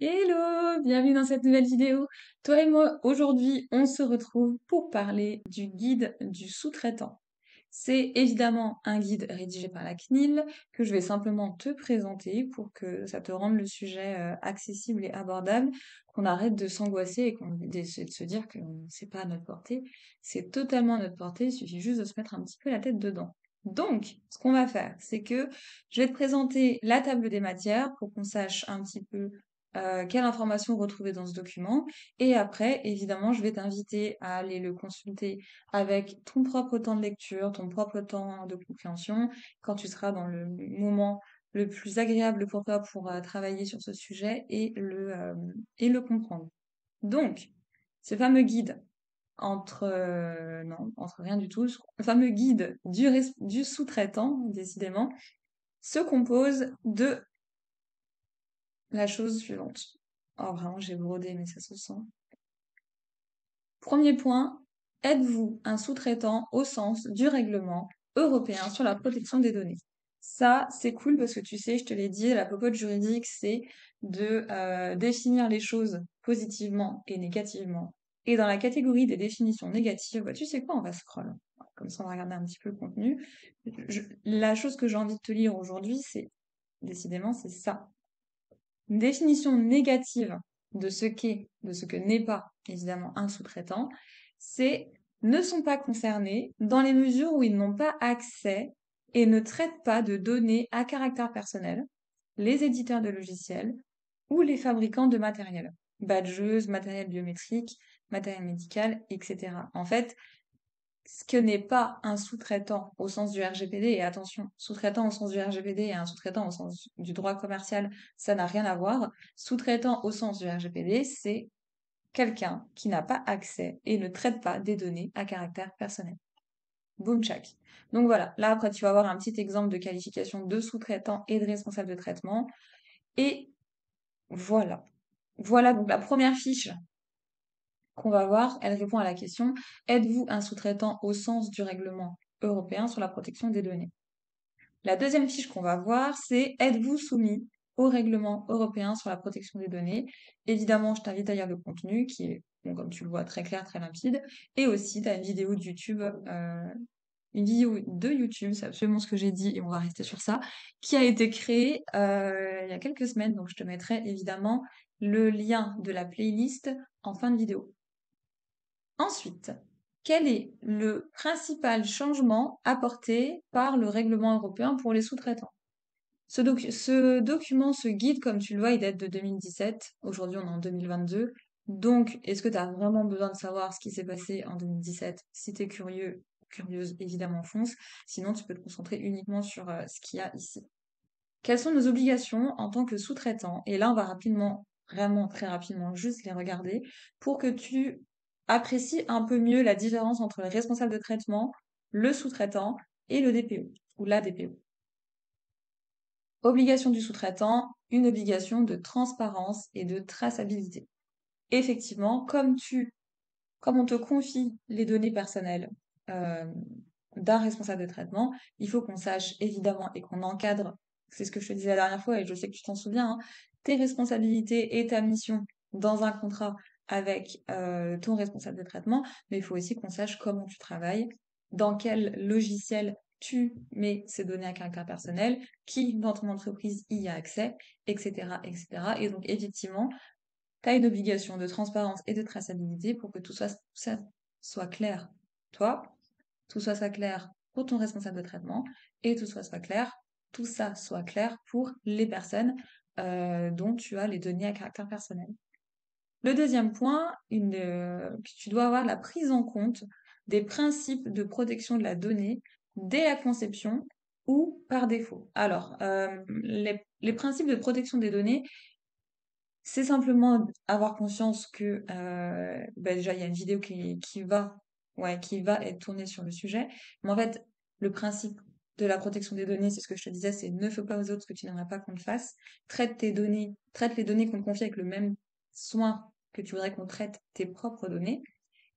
Hello, bienvenue dans cette nouvelle vidéo. Toi et moi, aujourd'hui, on se retrouve pour parler du guide du sous-traitant. C'est évidemment un guide rédigé par la CNIL que je vais simplement te présenter pour que ça te rende le sujet accessible et abordable, qu'on arrête de s'angoisser et qu'on essaie de se dire que c'est pas à notre portée. C'est totalement à notre portée, il suffit juste de se mettre un petit peu la tête dedans. Donc, ce qu'on va faire, c'est que je vais te présenter la table des matières pour qu'on sache un petit peu quelle information retrouver dans ce document. Et après, évidemment, je vais t'inviter à aller le consulter avec ton propre temps de lecture, ton propre temps de compréhension, quand tu seras dans le moment le plus agréable pour toi pour travailler sur ce sujet et le comprendre. Donc, ce fameux guide non, entre rien du tout, le fameux guide du sous-traitant, décidément, se compose de la chose suivante. Oh, vraiment, j'ai brodé, mais ça se sent. Premier point, êtes-vous un sous-traitant au sens du règlement européen sur la protection des données? Ça, c'est cool parce que tu sais, je te l'ai dit, la popote juridique, c'est de définir les choses positivement et négativement. Et dans la catégorie des définitions négatives, bah, tu sais quoi, on va scroll. Comme ça, on va regarder un petit peu le contenu. La chose que j'ai envie de te lire aujourd'hui, décidément, c'est ça. Une définition négative de ce qu'est, de ce que n'est pas, évidemment, un sous-traitant, c'est ne sont pas concernés dans les mesures où ils n'ont pas accès et ne traitent pas de données à caractère personnel, les éditeurs de logiciels ou les fabricants de matériel, badgeuses, matériel biométrique, matériel médical, etc. En fait, ce que n'est pas un sous-traitant au sens du RGPD, et attention, sous-traitant au sens du RGPD et un sous-traitant au sens du droit commercial, ça n'a rien à voir. Sous-traitant au sens du RGPD, c'est quelqu'un qui n'a pas accès et ne traite pas des données à caractère personnel. Boom check. Donc voilà, là après tu vas avoir un petit exemple de qualification de sous-traitant et de responsable de traitement. Et voilà. Voilà donc la première fiche qu'on va voir, elle répond à la question: êtes-vous un sous-traitant au sens du règlement européen sur la protection des données? La deuxième fiche qu'on va voir, c'est: êtes-vous soumis au règlement européen sur la protection des données? Évidemment, je t'invite à lire le contenu qui est, bon, comme tu le vois, très clair, très limpide. Et aussi, tu as une vidéo de YouTube, c'est absolument ce que j'ai dit et on va rester sur ça, qui a été créée il y a quelques semaines. Donc, je te mettrai évidemment le lien de la playlist en fin de vidéo. Ensuite, quel est le principal changement apporté par le règlement européen pour les sous-traitants? Ce document, ce guide, comme tu le vois, il date de 2017. Aujourd'hui, on est en 2022. Donc, est-ce que tu as vraiment besoin de savoir ce qui s'est passé en 2017? Si tu es curieux, curieuse, évidemment, fonce. Sinon, tu peux te concentrer uniquement sur ce qu'il y a ici. Quelles sont nos obligations en tant que sous-traitant? Et là, on va rapidement, vraiment très rapidement, juste les regarder pour que tu apprécies un peu mieux la différence entre le responsable de traitement, le sous-traitant et le DPO ou la DPO. Obligation du sous-traitant, une obligation de transparence et de traçabilité. Effectivement, comme on te confie les données personnelles euh, d'un responsable de traitement, il faut qu'on sache évidemment et qu'on encadre, c'est ce que je te disais la dernière fois et je sais que tu t'en souviens, hein, tes responsabilités et ta mission dans un contrat avec ton responsable de traitement, mais il faut aussi qu'on sache comment tu travailles, dans quel logiciel tu mets ces données à caractère personnel, qui dans ton entreprise y a accès, etc., etc. Et donc effectivement, tu as une obligation de transparence et de traçabilité pour que ça soit clair. Toi, tout soit clair pour ton responsable de traitement et tout ça soit clair pour les personnes dont tu as les données à caractère personnel. Le deuxième point, tu dois avoir la prise en compte des principes de protection de la donnée dès la conception ou par défaut. Alors, les principes de protection des données, c'est simplement avoir conscience que bah, déjà il y a une vidéo qui va être tournée sur le sujet. Mais en fait, le principe de la protection des données, c'est ce que je te disais, c'est ne fais pas aux autres ce que tu n'aimerais pas qu'on te fasse. Traite les données qu'on te confie avec le même soin que tu voudrais qu'on traite tes propres données.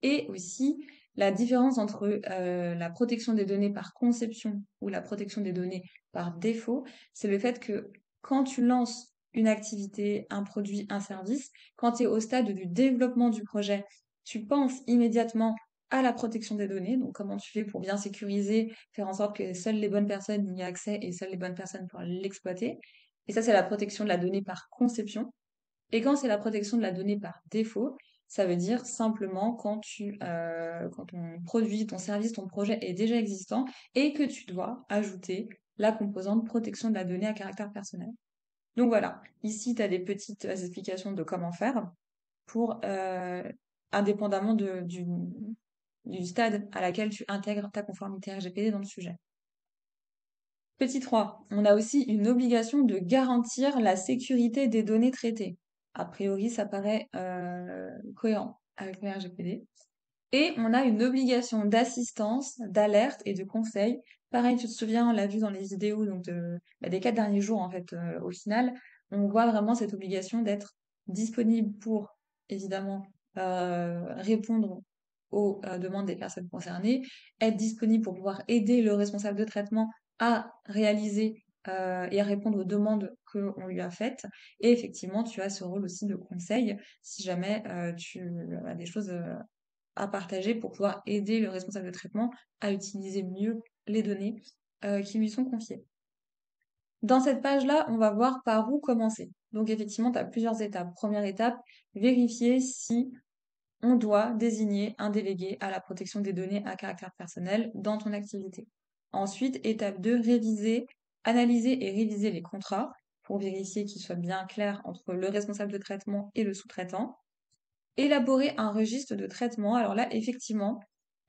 Et aussi la différence entre la protection des données par conception ou la protection des données par défaut, c'est le fait que quand tu lances une activité, un produit, un service, quand tu es au stade du développement du projet, tu penses immédiatement à la protection des données, donc comment tu fais pour bien sécuriser, faire en sorte que seules les bonnes personnes y aient accès et seules les bonnes personnes pourront l'exploiter. Et ça, c'est la protection de la donnée par conception. Et quand c'est la protection de la donnée par défaut, ça veut dire simplement quand ton produit, ton service, ton projet est déjà existant et que tu dois ajouter la composante protection de la donnée à caractère personnel. Donc voilà, ici tu as des petites explications de comment faire pour, indépendamment du stade à laquelle tu intègres ta conformité RGPD dans le sujet. Petit 3, on a aussi une obligation de garantir la sécurité des données traitées. A priori, ça paraît cohérent avec le RGPD. Et on a une obligation d'assistance, d'alerte et de conseil. Pareil, tu te souviens, on l'a vu dans les vidéos donc des 4 derniers jours, en fait, au final, on voit vraiment cette obligation d'être disponible pour, évidemment, répondre aux demandes des personnes concernées, être disponible pour pouvoir aider le responsable de traitement à réaliser et à répondre aux demandes qu'on lui a faites. Et effectivement, tu as ce rôle aussi de conseil si jamais tu as des choses à partager pour pouvoir aider le responsable de traitement à utiliser mieux les données qui lui sont confiées. Dans cette page-là, on va voir par où commencer. Donc effectivement, tu as plusieurs étapes. Première étape, vérifier si on doit désigner un délégué à la protection des données à caractère personnel dans ton activité. Ensuite, étape 2, réviser, analyser et réviser les contrats pour vérifier qu'ils soient bien clairs entre le responsable de traitement et le sous-traitant. Élaborer un registre de traitement. Alors là, effectivement,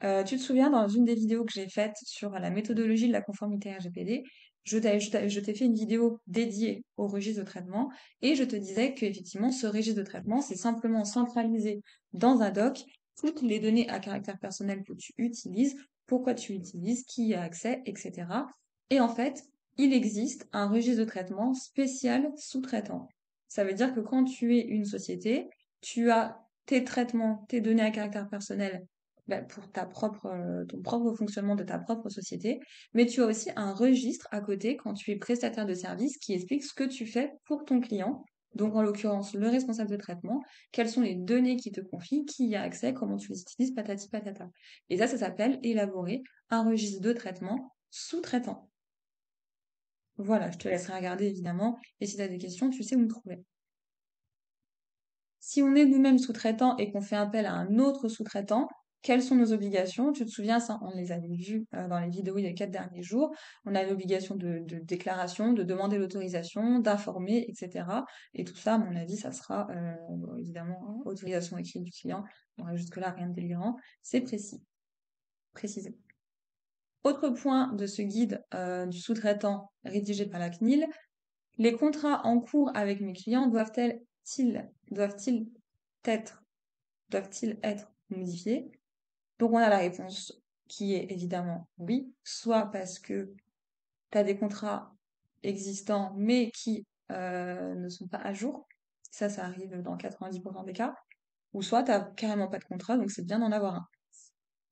tu te souviens dans une des vidéos que j'ai faites sur la méthodologie de la conformité RGPD, je t'ai fait une vidéo dédiée au registre de traitement et je te disais qu'effectivement, ce registre de traitement, c'est simplement centraliser dans un doc toutes les données à caractère personnel que tu utilises, pourquoi tu utilises, qui y a accès, etc. Et en fait, il existe un registre de traitement spécial sous-traitant. Ça veut dire que quand tu es une société, tu as tes traitements, tes données à caractère personnel pour ton propre fonctionnement de ta propre société, mais tu as aussi un registre à côté quand tu es prestataire de service qui explique ce que tu fais pour ton client. Donc, en l'occurrence, le responsable de traitement, quelles sont les données qui te confient, qui y a accès, comment tu les utilises, patati patata. Et ça s'appelle élaborer un registre de traitement sous-traitant. Voilà, je te laisserai regarder évidemment. Et si tu as des questions, tu sais où me trouver. Si on est nous-mêmes sous-traitants et qu'on fait appel à un autre sous-traitant, quelles sont nos obligations? Tu te souviens, ça, on les avait vues dans les vidéos il y a 4 derniers jours. On a l'obligation de déclaration, de demander l'autorisation, d'informer, etc. Et tout ça, à mon avis, ça sera bon, évidemment autorisation écrite du client. Bon, jusque-là, rien de délirant. C'est précisé. Autre point de ce guide du sous-traitant rédigé par la CNIL, les contrats en cours avec mes clients doivent-ils être, doivent-ils être modifiés? Donc on a la réponse qui est évidemment oui, soit parce que tu as des contrats existants mais qui ne sont pas à jour, ça arrive dans 90% des cas, ou soit tu n'as carrément pas de contrat, donc c'est bien d'en avoir un.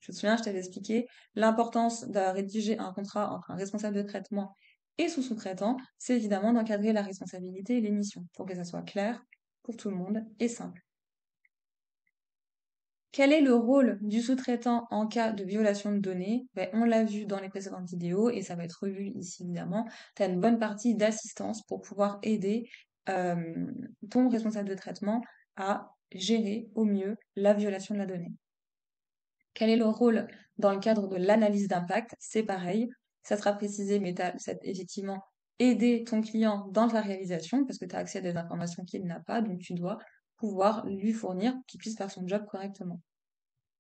Je me souviens, je t'avais expliqué l'importance de rédiger un contrat entre un responsable de traitement et son sous-traitant, c'est évidemment d'encadrer la responsabilité et les missions pour que ça soit clair pour tout le monde et simple. Quel est le rôle du sous-traitant en cas de violation de données? On l'a vu dans les précédentes vidéos et ça va être revu ici évidemment. Tu as une bonne partie d'assistance pour pouvoir aider ton responsable de traitement à gérer au mieux la violation de la donnée. Quel est le rôle dans le cadre de l'analyse d'impact? C'est pareil, ça sera précisé, mais tu as effectivement aider ton client dans la réalisation parce que tu as accès à des informations qu'il n'a pas, donc tu dois pouvoir lui fournir pour qu'il puisse faire son job correctement.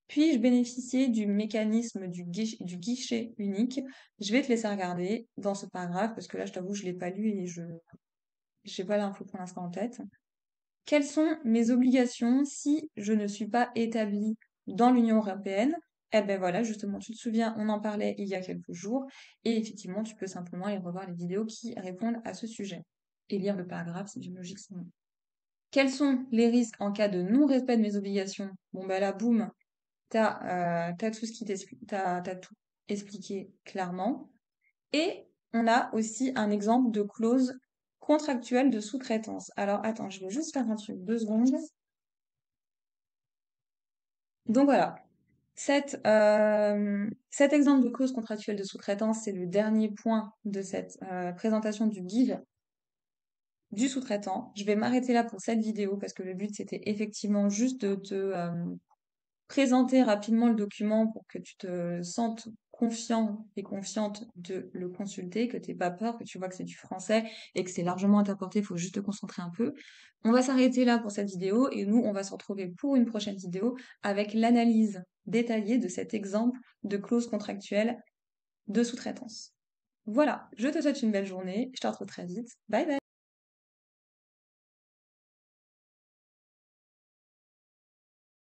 Puis-je bénéficier du mécanisme du guichet unique? Je vais te laisser regarder dans ce paragraphe parce que là, je t'avoue, je l'ai pas lu et je n'ai pas l'info pour l'instant en tête. Quelles sont mes obligations si je ne suis pas établie dans l'Union européenne? Eh ben voilà, justement, tu te souviens, on en parlait il y a quelques jours, et effectivement, tu peux simplement aller revoir les vidéos qui répondent à ce sujet et lire le paragraphe, c'est une logique sans nom. Quels sont les risques en cas de non-respect de mes obligations? Bon ben là, boum, t'as tout ce qui t'explique, t'as tout expliqué clairement. Et on a aussi un exemple de clause contractuelle de sous-traitance. Alors, attends, je vais juste faire un truc, 2 secondes. Donc voilà, cet exemple de clause contractuelle de sous-traitance, c'est le dernier point de cette présentation du guide du sous-traitant. Je vais m'arrêter là pour cette vidéo parce que le but, c'était effectivement juste de te présenter rapidement le document pour que tu te sentes confiant et confiante de le consulter, que tu pas peur, que tu vois que c'est du français et que c'est largement à ta portée, il faut juste te concentrer un peu. On va s'arrêter là pour cette vidéo et nous, on va se retrouver pour une prochaine vidéo avec l'analyse détaillée de cet exemple de clause contractuelle de sous-traitance. Voilà, je te souhaite une belle journée, je te retrouve très vite. Bye bye!